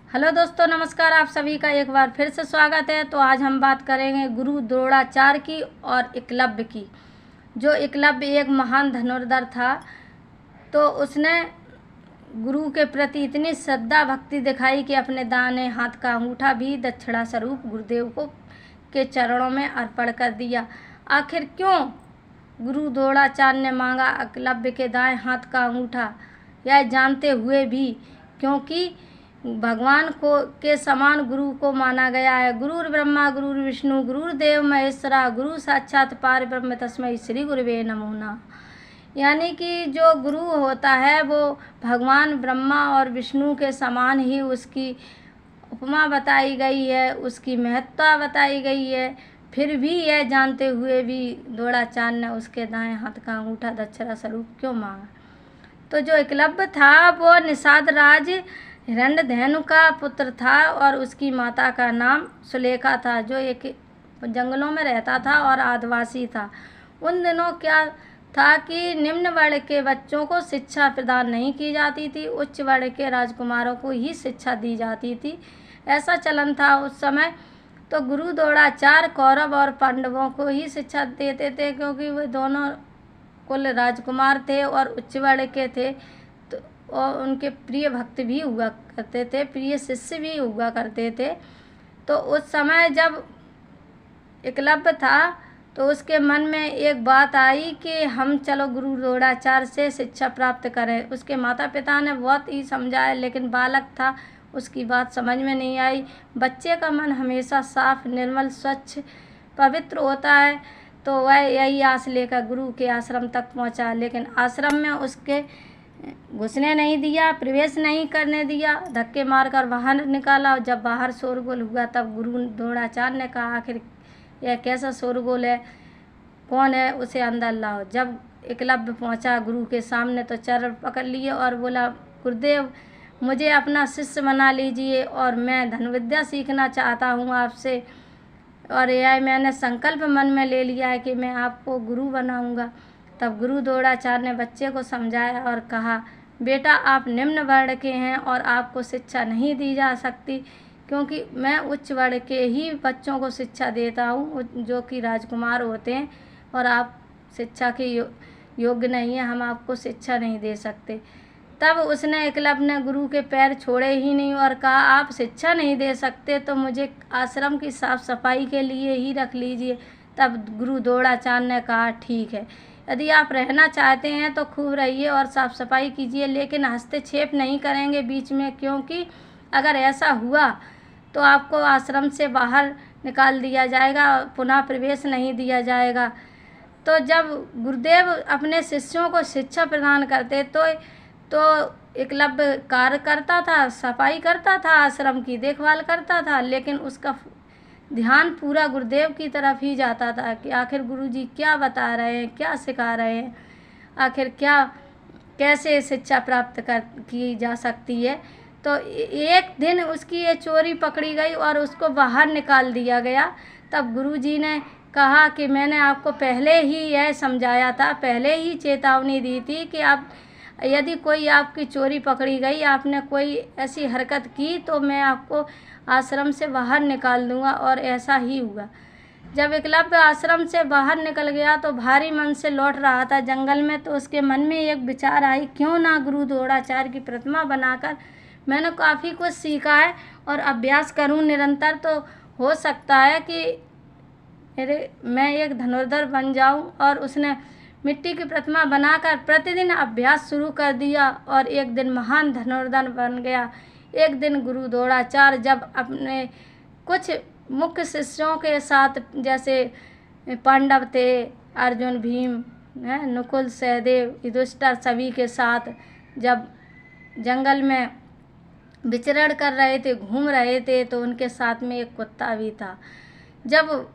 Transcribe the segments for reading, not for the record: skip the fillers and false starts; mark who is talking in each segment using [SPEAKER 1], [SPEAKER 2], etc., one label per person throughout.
[SPEAKER 1] Hello दोस्तों, नमस्कार। आप सभी का एक बार फिर से स्वागत है। तो आज हम बात करेंगे गुरु द्रोणाचार्य की और एकलव्य की। जो एकलव्य एक महान धनुर्धर था, तो उसने गुरु के प्रति इतनी श्रद्धा भक्ति दिखाई कि अपने दाहिने हाथ का अंगूठा भी दक्षिणा स्वरूप गुरुदेव को के चरणों में अर्पण कर दिया। आखिर क्यों गुरु द्रोणाचार्य ने मांगा एकलव्य के दाएं हाथ का अंगूठा, यह जानते हुए भी क्योंकि भगवान को के समान गुरु को माना गया है। गुरुर ब्रह्मा गुरुर विष्णु गुरुर्देव महेश्वरा गुरु साक्षात पार ब्रह्म तस्मै श्री गुरुवे नमो नमः। यानी कि जो गुरु होता है वो भगवान ब्रह्मा और विष्णु के समान ही उसकी उपमा बताई गई है, उसकी महत्ता बताई गई है। फिर भी यह जानते हुए भी द्रोणाचार्य ने उसके दाएं हाथ का अंगूठा दक्षिणा स्वरूप क्यों मांगा। तो जो एकलव्य था वो निषाद राज हिरण्यधनु का पुत्र था और उसकी माता का नाम सुलेखा था, जो एक जंगलों में रहता था और आदिवासी था। उन दिनों क्या था कि निम्न वर्ण के बच्चों को शिक्षा प्रदान नहीं की जाती थी, उच्च वर्ण के राजकुमारों को ही शिक्षा दी जाती थी। ऐसा चलन था उस समय। तो गुरु द्रोणाचार्य कौरव और पांडवों को ही शिक्षा देते थे, क्योंकि वे दोनों कुल राजकुमार थे और उच्च वर्ण के थे। तो और उनके प्रिय भक्त भी हुआ करते थे, प्रिय शिष्य भी हुआ करते थे। तो उस समय जब एकलव्य था तो उसके मन में एक बात आई कि हम चलो गुरु द्रोणाचार्य से शिक्षा प्राप्त करें। उसके माता पिता ने बहुत ही समझाया, लेकिन बालक था, उसकी बात समझ में नहीं आई। बच्चे का मन हमेशा साफ, निर्मल, स्वच्छ, पवित्र होता है। तो वह यही आस लेकर गुरु के आश्रम तक पहुंचा, लेकिन आश्रम में उसके घुसने नहीं दिया, प्रवेश नहीं करने दिया, धक्के मारकर बाहर निकाला। और जब बाहर शोरगुल हुआ तब गुरु द्रोणाचार्य ने कहा, आखिर यह कैसा शोरगुल है, कौन है, उसे अंदर लाओ। जब एकलव्य पहुंचा गुरु के सामने तो चरण पकड़ लिए और बोला, गुरुदेव मुझे अपना शिष्य बना लीजिए और मैं धनुर्विद्या सीखना चाहता हूँ आपसे, और यह मैंने संकल्प मन में ले लिया है कि मैं आपको गुरु बनाऊंगा। तब गुरु द्रोणाचार्य ने बच्चे को समझाया और कहा, बेटा आप निम्न वर्ण के हैं और आपको शिक्षा नहीं दी जा सकती, क्योंकि मैं उच्च वर्ण के ही बच्चों को शिक्षा देता हूँ, जो कि राजकुमार होते हैं, और आप शिक्षा के योग्य नहीं है, हम आपको शिक्षा नहीं दे सकते। तब उसने एकलव्य ने गुरु के पैर छोड़े ही नहीं और कहा, आप शिक्षा नहीं दे सकते तो मुझे आश्रम की साफ सफाई के लिए ही रख लीजिए। तब गुरु द्रोणाचार्य ने कहा, ठीक है, यदि आप रहना चाहते हैं तो खूब रहिए और साफ सफाई कीजिए, लेकिन हस्तक्षेप नहीं करेंगे बीच में, क्योंकि अगर ऐसा हुआ तो आपको आश्रम से बाहर निकाल दिया जाएगा, पुनः प्रवेश नहीं दिया जाएगा। तो जब गुरुदेव अपने शिष्यों को शिक्षा प्रदान करते तो एकलव्य कार्य करता था, सफाई करता था, आश्रम की देखभाल करता था, लेकिन उसका ध्यान पूरा गुरुदेव की तरफ ही जाता था कि आखिर गुरुजी क्या बता रहे हैं, क्या सिखा रहे हैं, आखिर क्या कैसे शिक्षा प्राप्त की जा सकती है। तो एक दिन उसकी ये चोरी पकड़ी गई और उसको बाहर निकाल दिया गया। तब गुरुजी ने कहा कि मैंने आपको पहले ही यह समझाया था, पहले ही चेतावनी दी थी कि आप यदि कोई आपकी चोरी पकड़ी गई, आपने कोई ऐसी हरकत की तो मैं आपको आश्रम से बाहर निकाल दूंगा। और ऐसा ही हुआ। जब एकलव्य आश्रम से बाहर निकल गया तो भारी मन से लौट रहा था जंगल में, तो उसके मन में एक विचार आई, क्यों ना गुरु द्रोणाचार्य की प्रतिमा बनाकर मैंने काफ़ी कुछ सीखा है और अभ्यास करूं निरंतर, तो हो सकता है कि मैं एक धनुर्धर बन जाऊं। और उसने मिट्टी की प्रतिमा बनाकर प्रतिदिन अभ्यास शुरू कर दिया और एक दिन महान धनुर्धर बन गया। एक दिन गुरु द्रोणाचार्य जब अपने कुछ मुख्य शिष्यों के साथ, जैसे पांडव थे, अर्जुन, भीम, नकुल, सहदेव, युधिष्ठिर, सभी के साथ जब जंगल में विचरण कर रहे थे, घूम रहे थे, तो उनके साथ में एक कुत्ता भी था। जब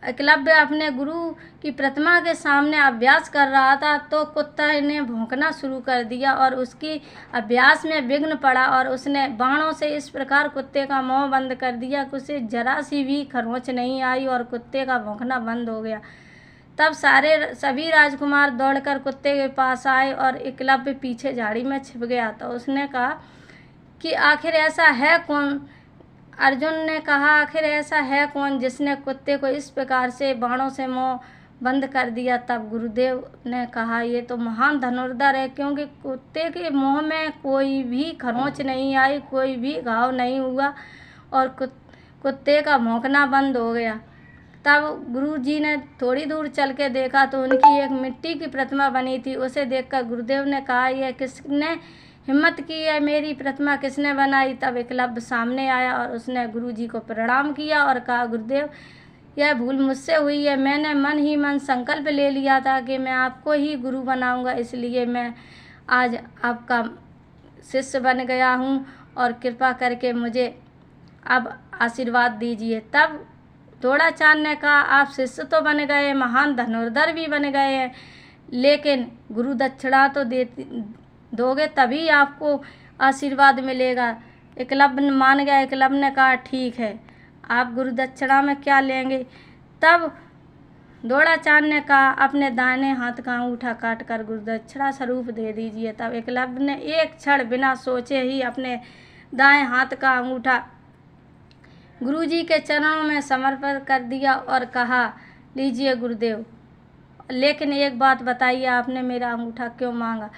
[SPEAKER 1] एकलव्य अपने गुरु की प्रतिमा के सामने अभ्यास कर रहा था तो कुत्ता ने भौंकना शुरू कर दिया और उसकी अभ्यास में विघ्न पड़ा, और उसने बाणों से इस प्रकार कुत्ते का मुंह बंद कर दिया कि उसे जरा सी भी खरोंच नहीं आई और कुत्ते का भौंकना बंद हो गया। तब सभी राजकुमार दौड़कर कुत्ते के पास आए और एकलव्य पीछे झाड़ी में छिप गया। तो उसने कहा कि आखिर ऐसा है कौन। अर्जुन ने कहा, आखिर ऐसा है कौन जिसने कुत्ते को इस प्रकार से बाणों से मुंह बंद कर दिया। तब गुरुदेव ने कहा, ये तो महान धनुर्धर है, क्योंकि कुत्ते के मुंह में कोई भी खरोंच नहीं आई, कोई भी घाव नहीं हुआ और कुत्ते का भौंकना बंद हो गया। तब गुरुजी ने थोड़ी दूर चल के देखा तो उनकी एक मिट्टी की प्रतिमा बनी थी। उसे देखकर गुरुदेव ने कहा, यह किसने हिम्मत की है, मेरी प्रतिमा किसने बनाई। तब एकलव्य सामने आया और उसने गुरुजी को प्रणाम किया और कहा, गुरुदेव यह भूल मुझसे हुई है। मैंने मन ही मन संकल्प ले लिया था कि मैं आपको ही गुरु बनाऊंगा, इसलिए मैं आज आपका शिष्य बन गया हूँ और कृपा करके मुझे अब आशीर्वाद दीजिए। तब द्रोणाचार्य ने कहा, आप शिष्य तो बन गए, महान धनुर्धर भी बन गए हैं, लेकिन गुरु दक्षिणा तो दोगे तभी आपको आशीर्वाद मिलेगा। एकलव्य मान गया। एकलव्य ने कहा, ठीक है, आप गुरु दक्षिणा में क्या लेंगे। तब द्रोणाचार्य ने कहा, अपने दाहिने हाथ का अंगूठा काट कर गुरु दक्षिणा स्वरूप दे दीजिए। तब एकलव्य ने एक क्षण बिना सोचे ही अपने दाएं हाथ का अंगूठा गुरुजी के चरणों में समर्पित कर दिया और कहा, लीजिए गुरुदेव, लेकिन एक बात बताइए, आपने मेरा अंगूठा क्यों मांगा।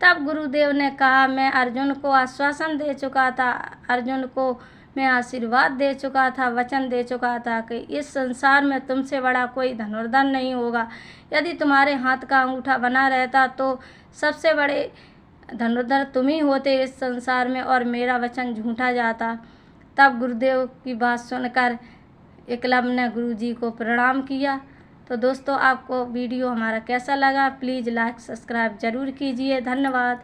[SPEAKER 1] तब गुरुदेव ने कहा, मैं अर्जुन को आश्वासन दे चुका था, अर्जुन को मैं आशीर्वाद दे चुका था, वचन दे चुका था कि इस संसार में तुमसे बड़ा कोई धनुर्धर नहीं होगा। यदि तुम्हारे हाथ का अंगूठा बना रहता तो सबसे बड़े धनुर्धर तुम ही होते इस संसार में और मेरा वचन झूठा जाता। तब गुरुदेव की बात सुनकर एकलव्य ने गुरुजी को प्रणाम किया। तो दोस्तों, आपको वीडियो हमारा कैसा लगा, प्लीज़ लाइक सब्सक्राइब ज़रूर कीजिए। धन्यवाद।